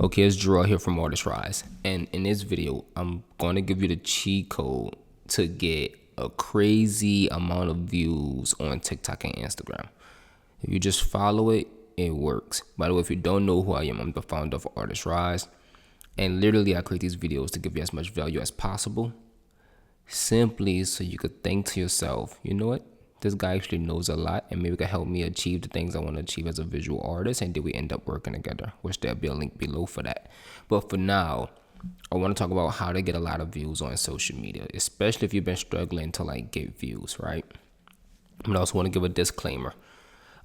Okay, it's Jaroid here from Artist Rise, and in this video, I'm going to give you the cheat code to get a crazy amount of views on TikTok and Instagram. If you just follow it, it works. By the way, if you don't know who I am, I'm the founder of Artist Rise, and literally I create these videos to give you as much value as possible, simply so you could think to yourself, you know what? This guy actually knows a lot and maybe can help me achieve the things I want to achieve as a visual artist, and then we end up working together, which there'll be a link below for that. But for now, I want to talk about how to get a lot of views on social media, especially if you've been struggling to get views, right? But I also want to give a disclaimer.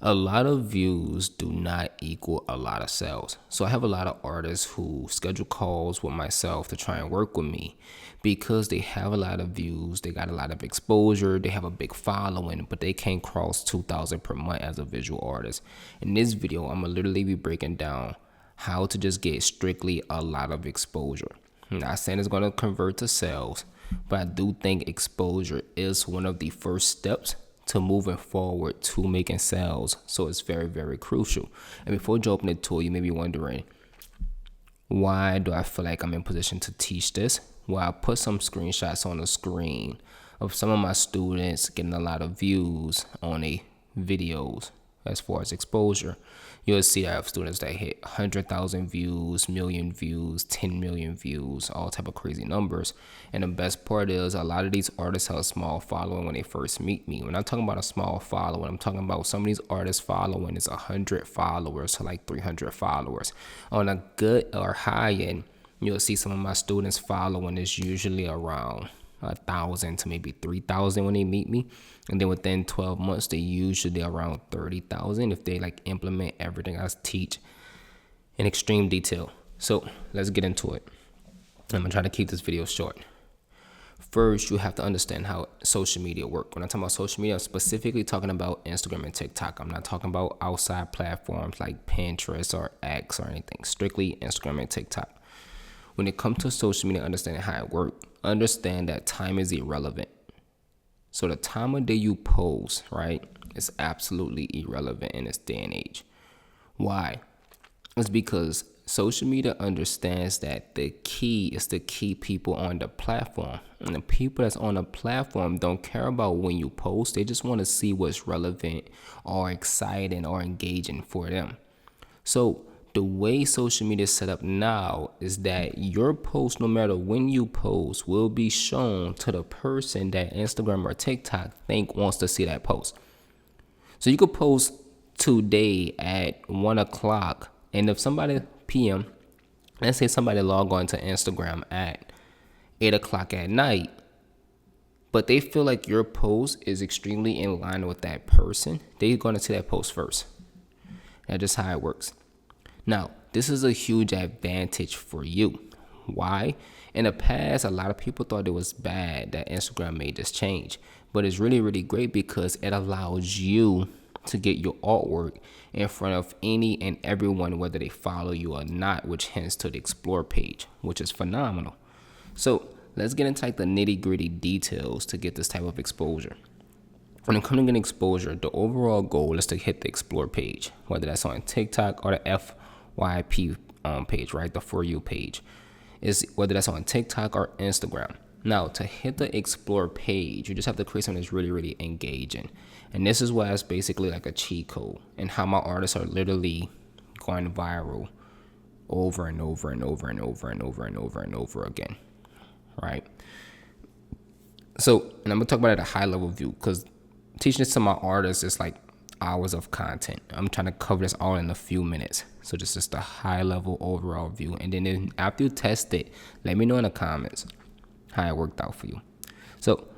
A lot of views do not equal a lot of sales. So I have a lot of artists who schedule calls with myself to try and work with me because they have a lot of views, they got a lot of exposure, they have a big following, but they can't cross 2,000 per month as a visual artist. In this video, I'm gonna literally be breaking down how to just get strictly a lot of exposure. I'm not saying it's gonna convert to sales, but I do think exposure is one of the first steps to moving forward to making sales. So it's very, very crucial. And before jumping into it, you may be wondering, why do I feel like I'm in position to teach this? Well, I put some screenshots on the screen of some of my students getting a lot of views on their videos. As far as exposure, you'll see I have students that hit 100,000 views, million views, 10 million views, all type of crazy numbers. And the best part is a lot of these artists have a small following when they first meet me. When I'm talking about a small following, I'm talking about some of these artists following is 100 followers to 300 followers. On a good or high end, you'll see some of my students following is usually around 1,000 to maybe 3,000 when they meet me, and then within 12 months they usually around 30,000 if they implement everything I teach in extreme detail. So let's get into it. I'm gonna try to keep this video short. First, you have to understand how social media work. When I'm talking about social media, I'm specifically talking about Instagram and TikTok. I'm not talking about outside platforms like Pinterest or X or anything. Strictly Instagram and TikTok. When it comes to social media, understanding how it works, understand that time is irrelevant. So the time of day you post, right, is absolutely irrelevant in this day and age. Why? It's because social media understands that the key is to keep people on the platform. And the people that's on the platform don't care about when you post. They just want to see what's relevant or exciting or engaging for them. So the way social media is set up now is that your post, no matter when you post, will be shown to the person that Instagram or TikTok think wants to see that post. So you could post today at 1 o'clock, and if somebody PM, let's say somebody log on to Instagram at 8 o'clock at night, but they feel like your post is extremely in line with that person, they're going to see that post first. That's just how it works. Now, this is a huge advantage for you. Why? In the past, a lot of people thought it was bad that Instagram made this change, but it's really, really great because it allows you to get your artwork in front of any and everyone, whether they follow you or not, which hints to the Explore page, which is phenomenal. So let's get into the nitty-gritty details to get this type of exposure. When it comes to getting exposure, the overall goal is to hit the Explore page, whether that's on TikTok or the FYP page, right? The For You page, is whether that's on TikTok or Instagram. Now, to hit the Explore page, you just have to create something that's really, really engaging. And this is why it's basically like a cheat code, and how my artists are literally going viral over and over and over and over and over and over and over again, right? So, and I'm gonna talk about it at a high level view, because teaching this to my artists is hours of content. I'm trying to cover this all in a few minutes. So this is the high level overall view. And then after you test it, let me know in the comments how it worked out for you. So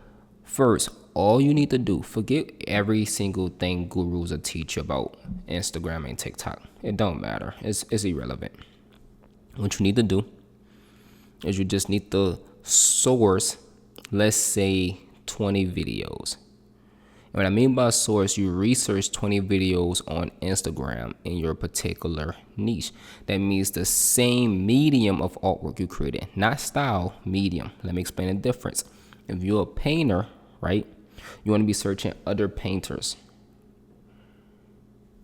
first, all you need to do, forget every single thing gurus will teach you about Instagram and TikTok. It don't matter. It's irrelevant. What you need to do is you just need to source, let's say 20 videos. What I mean by source, you research 20 videos on Instagram in your particular niche. That means the same medium of artwork you created, not style, medium. Let me explain the difference. If you're a painter, right, you want to be searching other painters.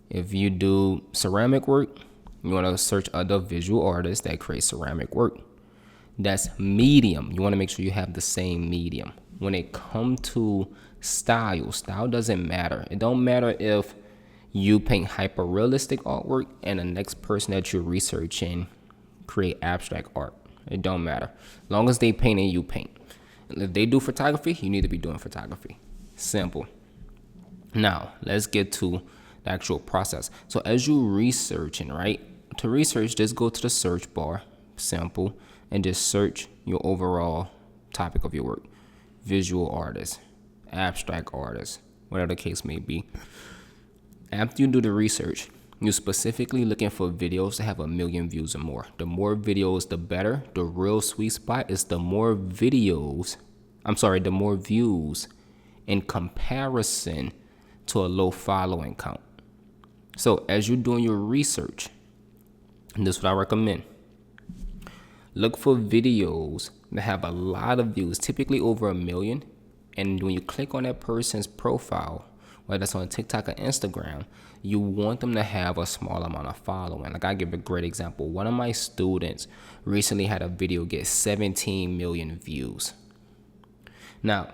If you do ceramic work, You want to search other visual artists that create ceramic work. That's medium. You want to make sure you have the same medium. When it comes to style doesn't matter. It don't matter if you paint hyper realistic artwork and the next person that you're researching create abstract art. It don't matter. As long as they paint and you paint. If they do photography, you need to be doing photography. Simple. Now, let's get to the actual process. So as you researching, right? To research, just go to the search bar, simple, and just search your overall topic of your work. Visual artist, abstract artist, whatever the case may be. After you do the research, you're specifically looking for videos that have 1 million views or more. The more videos, the better. The real sweet spot is the more views in comparison to a low following count. So as you're doing your research, and this is what I recommend. Look for videos that have a lot of views, typically over 1 million. And when you click on that person's profile, whether that's on TikTok or Instagram, you want them to have a small amount of following. Like, I give a great example. One of my students recently had a video get 17 million views. Now,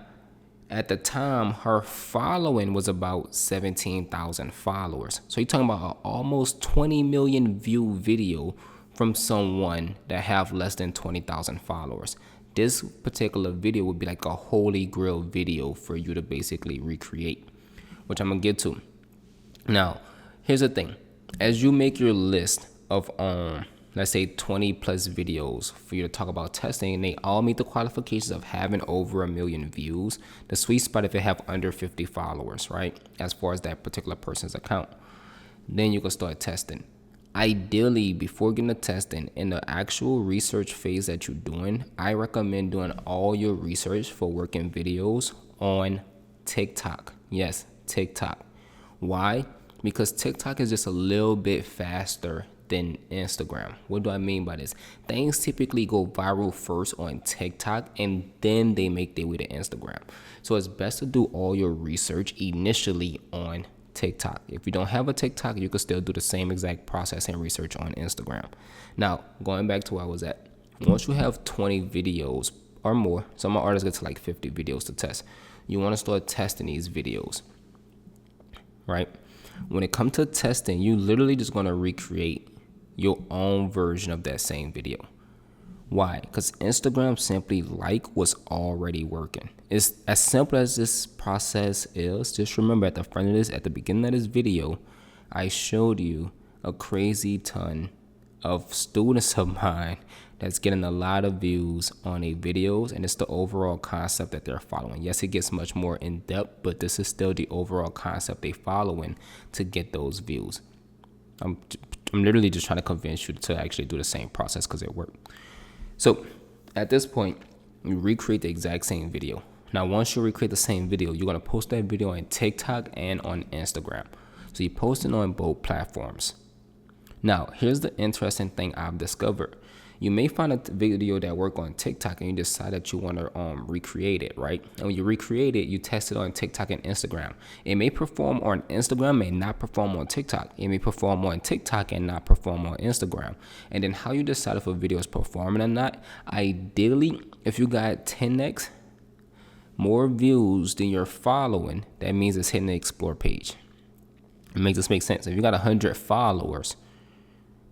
at the time, her following was about 17,000 followers. So you're talking about an almost 20 million view video from someone that have less than 20,000 followers. This particular video would be like a holy grail video for you to basically recreate, which I'm gonna get to. Now, here's the thing. As you make your list of, let's say 20 plus videos for you to talk about testing, and they all meet the qualifications of having over 1 million views, the sweet spot if they have under 50 followers, right? As far as that particular person's account, then you can start testing. Ideally, before getting to testing, in the actual research phase that you're doing, I recommend doing all your research for working videos on TikTok. Yes, TikTok. Why? Because TikTok is just a little bit faster than Instagram. What do I mean by this? Things typically go viral first on TikTok and then they make their way to Instagram. So it's best to do all your research initially on TikTok. If you don't have a TikTok, you can still do the same exact process and research on Instagram. Now, going back to where I was at, once you have 20 videos or more, some artists get to like 50 videos to test. You want to start testing these videos, right? When it comes to testing, you literally just going to recreate your own version of that same video. Why? Because Instagram simply like what's already working. It's as simple as this process is. Just remember, at the front of this, at the beginning of this video, I showed you a crazy ton of students of mine that's getting a lot of views on a videos, and it's the overall concept that they're following. Yes, it gets much more in depth, but this is still the overall concept they following to get those views. I'm literally just trying to convince you to actually do the same process because it worked. So at this point, you recreate the exact same video. Now, once you recreate the same video, you're going to post that video on TikTok and on Instagram. So you post it on both platforms. Now, here's the interesting thing I've discovered. You may find a video that work on TikTok and you decide that you want to recreate it, right? And when you recreate it, you test it on TikTok and Instagram. It may perform on Instagram, may not perform on TikTok. It may perform on TikTok and not perform on Instagram. And then how you decide if a video is performing or not, ideally, if you got 10x more views than you're following, that means it's hitting the explore page. It makes this make sense. If you got 100 followers,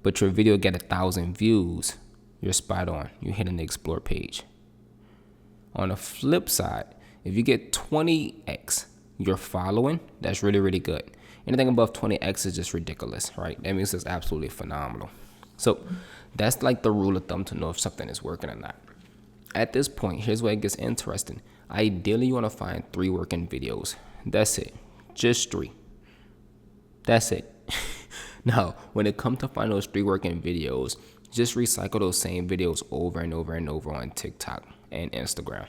but your video get 1,000 views, you're spot on. You're hitting the explore page. On the flip side, if you get 20x your following, that's really, really good. Anything above 20x is just ridiculous, right? That means it's absolutely phenomenal. So that's like the rule of thumb to know if something is working or not. At this point, here's where it gets interesting. Ideally, you want to find 3 working videos. That's it. Just 3. That's it. Now, when it comes to find those 3 working videos, just recycle those same videos over and over and over on TikTok and Instagram.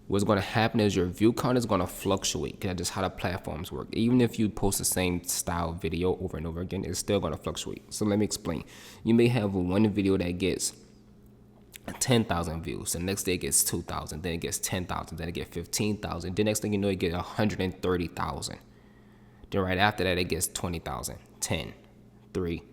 What's going to happen is your view count is going to fluctuate because that's just how the platforms work. Even if you post the same style video over and over again, it's still going to fluctuate. So let me explain. You may have one video that gets 10,000 views. The next day it gets 2,000. Then it gets 10,000. Then it gets 15,000. The next thing you know, you get 130,000. Then right after that, it gets 20,000, 10, 3,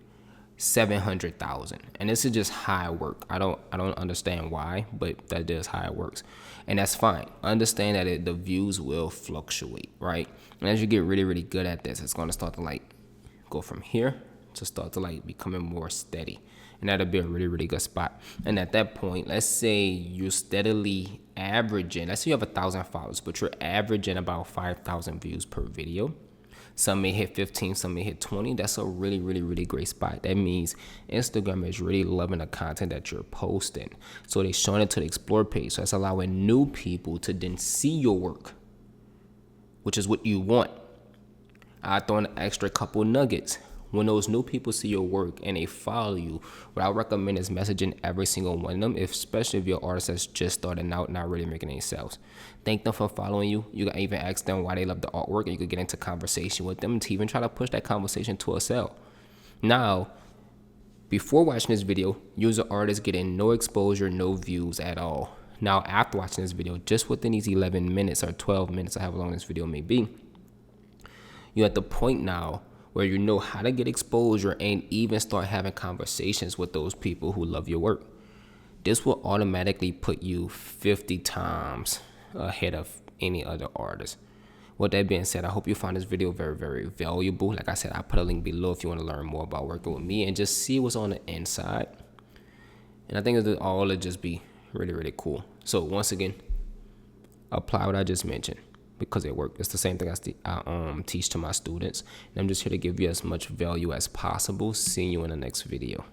700,000. And this is just how it works. I don't understand why, but that is how it works. And that's fine. Understand that the views will fluctuate, right? And as you get really, really good at this, it's going to start to like go from here to start to like becoming more steady. And that'll be a really, really good spot. And at that point, let's say you're steadily averaging, let's say you have 1,000 followers, but you're averaging about 5,000 views per video. Some may hit 15, some may hit 20. That's a really, really, really great spot. That means Instagram is really loving the content that you're posting. So they're showing it to the Explore page. So that's allowing new people to then see your work, which is what you want. I throw in an extra couple nuggets. When those new people see your work and they follow you, what I recommend is messaging every single one of them, especially if your artist that's just starting out, not really making any sales. Thank them for following you. You can even ask them why they love the artwork, and you could get into conversation with them to even try to push that conversation to a sale. Now, before watching this video, you as an artist getting no exposure, no views at all. Now, after watching this video, just within these 11 minutes or 12 minutes, or however long this video may be, you're at the point now where you know how to get exposure and even start having conversations with those people who love your work. This will automatically put you 50 times ahead of any other artist. With that being said, I hope you found this video very, very valuable. Like I said, I put a link below if you want to learn more about working with me and just see what's on the inside. And I think it'll all just be really, really cool. So once again, apply what I just mentioned, because it worked. It's the same thing I teach to my students. And I'm just here to give you as much value as possible. See you in the next video.